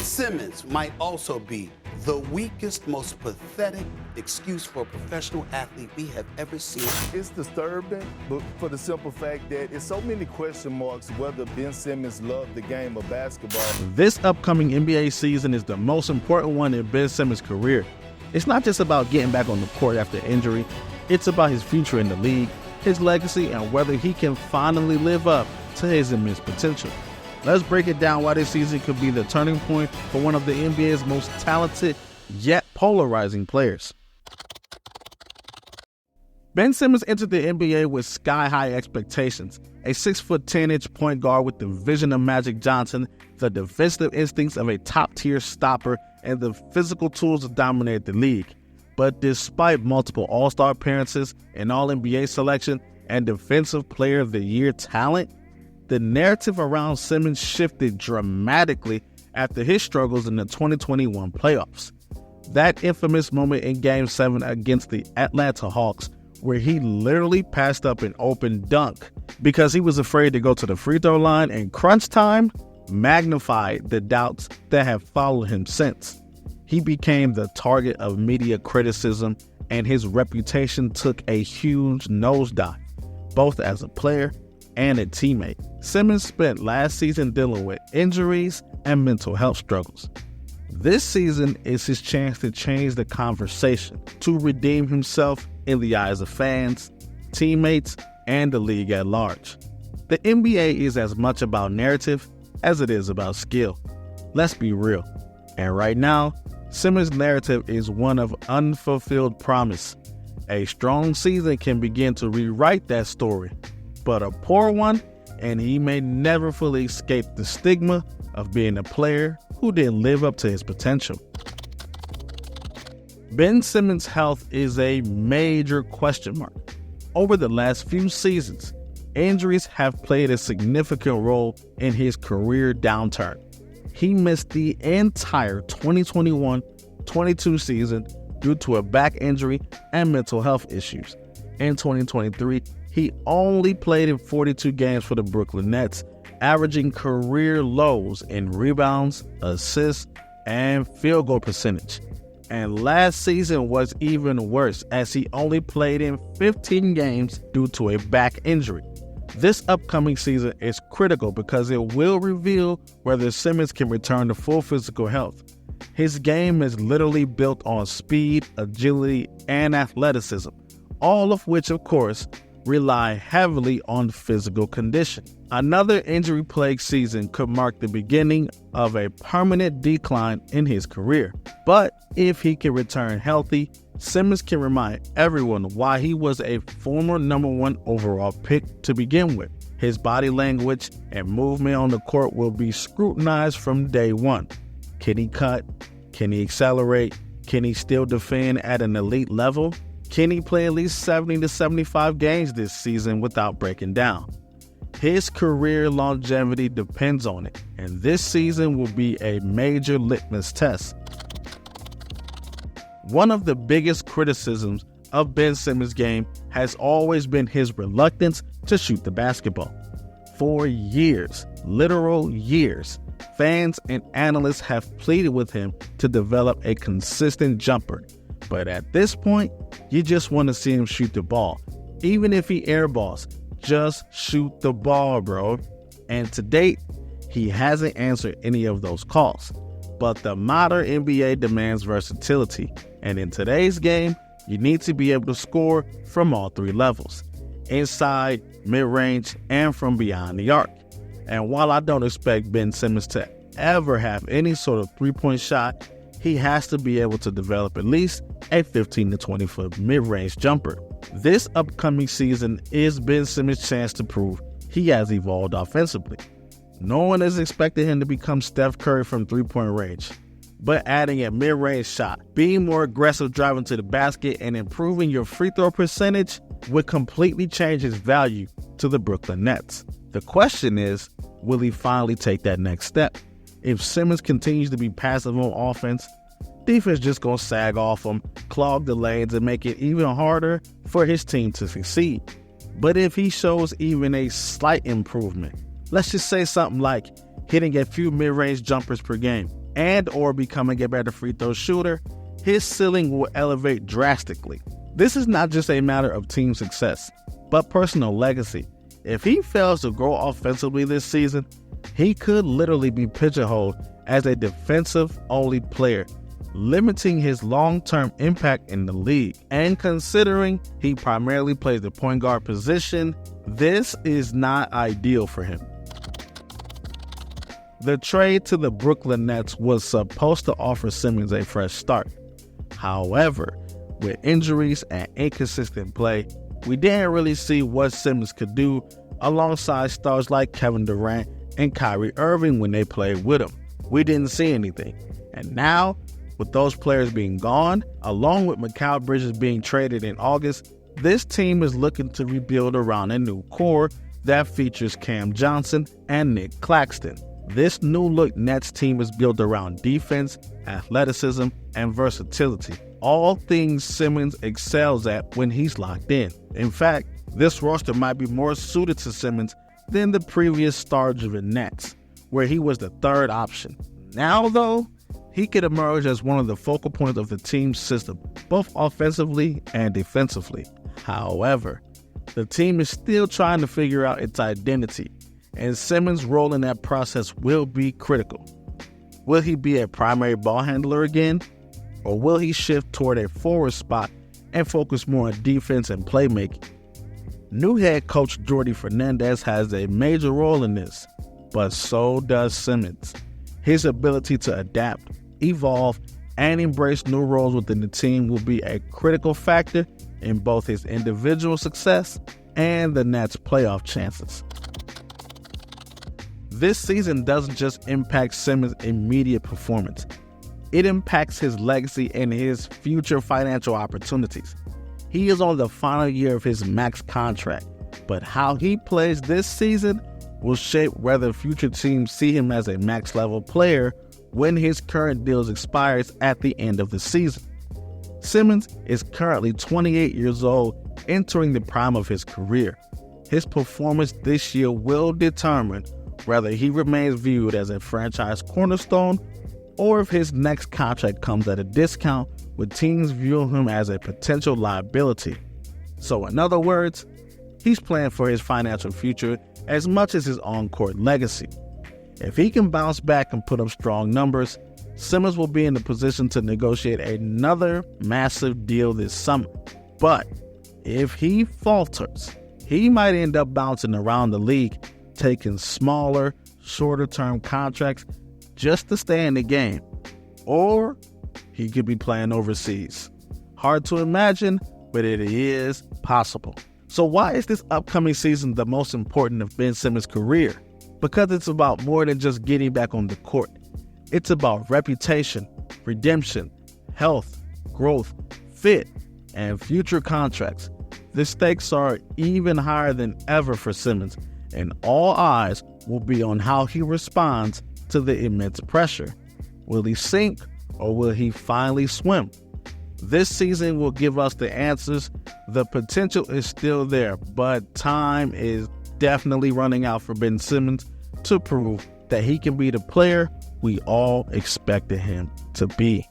Simmons might also be the weakest, most pathetic excuse for a professional athlete we have ever seen. It's disturbing, but for the simple fact that it's so many question marks whether Ben Simmons loved the game of basketball. This upcoming NBA season is the most important one in Ben Simmons' career. It's not just about getting back on the court after injury. It's about his future in the league, his legacy, and whether he can finally live up to his immense potential. Let's break it down why this season could be the turning point for one of the NBA's most talented yet polarizing players. Ben Simmons entered the NBA with sky-high expectations. A 6'10" point guard with the vision of Magic Johnson, the defensive instincts of a top-tier stopper, and the physical tools to dominate the league. But despite multiple All-Star appearances, an All-NBA selection, and Defensive Player of the Year talent, the narrative around Simmons shifted dramatically after his struggles in the 2021 playoffs. That infamous moment in Game 7 against the Atlanta Hawks, where he literally passed up an open dunk because he was afraid to go to the free throw line in crunch time, magnified the doubts that have followed him since. He became the target of media criticism, and his reputation took a huge nosedive, both as a player and a teammate. Simmons spent last season dealing with injuries and mental health struggles. This season is his chance to change the conversation, to redeem himself in the eyes of fans, teammates, and the league at large. The NBA is as much about narrative as it is about skill. Let's be real. And right now, Simmons' narrative is one of unfulfilled promise. A strong season can begin to rewrite that story, but a poor one, and he may never fully escape the stigma of being a player who didn't live up to his potential. Ben Simmons' health is a major question mark. Over the last few seasons, injuries have played a significant role in his career downturn. He missed the entire 2021-22 season due to a back injury and mental health issues. In 2023, he only played in 42 games for the Brooklyn Nets, averaging career lows in rebounds, assists, and field goal percentage. And last season was even worse, as he only played in 15 games due to a back injury. This upcoming season is critical because it will reveal whether Simmons can return to full physical health. His game is literally built on speed, agility, and athleticism, all of which, of course, rely heavily on physical condition. Another injury-plagued season could mark the beginning of a permanent decline in his career. But if he can return healthy, Simmons can remind everyone why he was a former #1 overall pick to begin with. His body language and movement on the court will be scrutinized from day one. Can he cut? Can he accelerate? Can he still defend at an elite level? Can he play at least 70 to 75 games this season without breaking down? His career longevity depends on it, and this season will be a major litmus test. One of the biggest criticisms of Ben Simmons' game has always been his reluctance to shoot the basketball. For years, literal years, fans and analysts have pleaded with him to develop a consistent jumper. But at this point, you just want to see him shoot the ball. Even if he airballs, just shoot the ball, bro. And to date, he hasn't answered any of those calls. But the modern NBA demands versatility. And in today's game, you need to be able to score from all three levels: inside, mid-range, and from beyond the arc. And while I don't expect Ben Simmons to ever have any sort of three-point shot, he has to be able to develop at least a 15 to 20 foot mid-range jumper. This upcoming season is Ben Simmons' chance to prove he has evolved offensively. No one is expecting him to become Steph Curry from three-point range, but adding a mid-range shot, being more aggressive driving to the basket, and improving your free throw percentage would completely change his value to the Brooklyn Nets. The question is, will he finally take that next step? If Simmons continues to be passive on offense, defense just gonna sag off him, clog the lanes, and make it even harder for his team to succeed. But if he shows even a slight improvement, let's just say something like hitting a few mid-range jumpers per game, and or becoming a better free throw shooter, his ceiling will elevate drastically. This is not just a matter of team success, but personal legacy. If he fails to grow offensively this season, he could literally be pigeonholed as a defensive-only player, limiting his long-term impact in the league. And considering he primarily plays the point guard position, this is not ideal for him. The trade to the Brooklyn Nets was supposed to offer Simmons a fresh start. However, with injuries and inconsistent play, we didn't really see what Simmons could do alongside stars like Kevin Durant and Kyrie Irving when they played with him. We didn't see anything. And now, with those players being gone, along with Mikal Bridges being traded in August, this team is looking to rebuild around a new core that features Cam Johnson and Nick Claxton. This new-look Nets team is built around defense, athleticism, and versatility, all things Simmons excels at when he's locked in. In fact, this roster might be more suited to Simmons than the previous star-driven Nets, where he was the third option. Now, though, he could emerge as one of the focal points of the team's system, both offensively and defensively. However, the team is still trying to figure out its identity, and Simmons' role in that process will be critical. Will he be a primary ball handler again, or will he shift toward a forward spot and focus more on defense and playmaking? New head coach Jordi Fernandez has a major role in this, but so does Simmons. His ability to adapt, evolve, and embrace new roles within the team will be a critical factor in both his individual success and the Nets' playoff chances. This season doesn't just impact Simmons' immediate performance. It impacts his legacy and his future financial opportunities. He is on the final year of his max contract, but how he plays this season will shape whether future teams see him as a max-level player when his current deal expires at the end of the season. Simmons is currently 28 years old, entering the prime of his career. His performance this year will determine whether he remains viewed as a franchise cornerstone or if his next contract comes at a discount, with teams viewing him as a potential liability. So in other words, he's playing for his financial future as much as his on-court legacy. If he can bounce back and put up strong numbers, Simmons will be in a position to negotiate another massive deal this summer. But if he falters, he might end up bouncing around the league, taking smaller, shorter-term contracts just to stay in the game. Or he could be playing overseas. Hard to imagine, but it is possible. So why is this upcoming season the most important of Ben Simmons' career? Because it's about more than just getting back on the court. It's about reputation, redemption, health, growth, fit, and future contracts. The stakes are even higher than ever for Simmons, and all eyes will be on how he responds to the immense pressure. Will he sink, or will he finally swim? This season will give us the answers. The potential is still there, but time is definitely running out for Ben Simmons to prove that he can be the player we all expected him to be.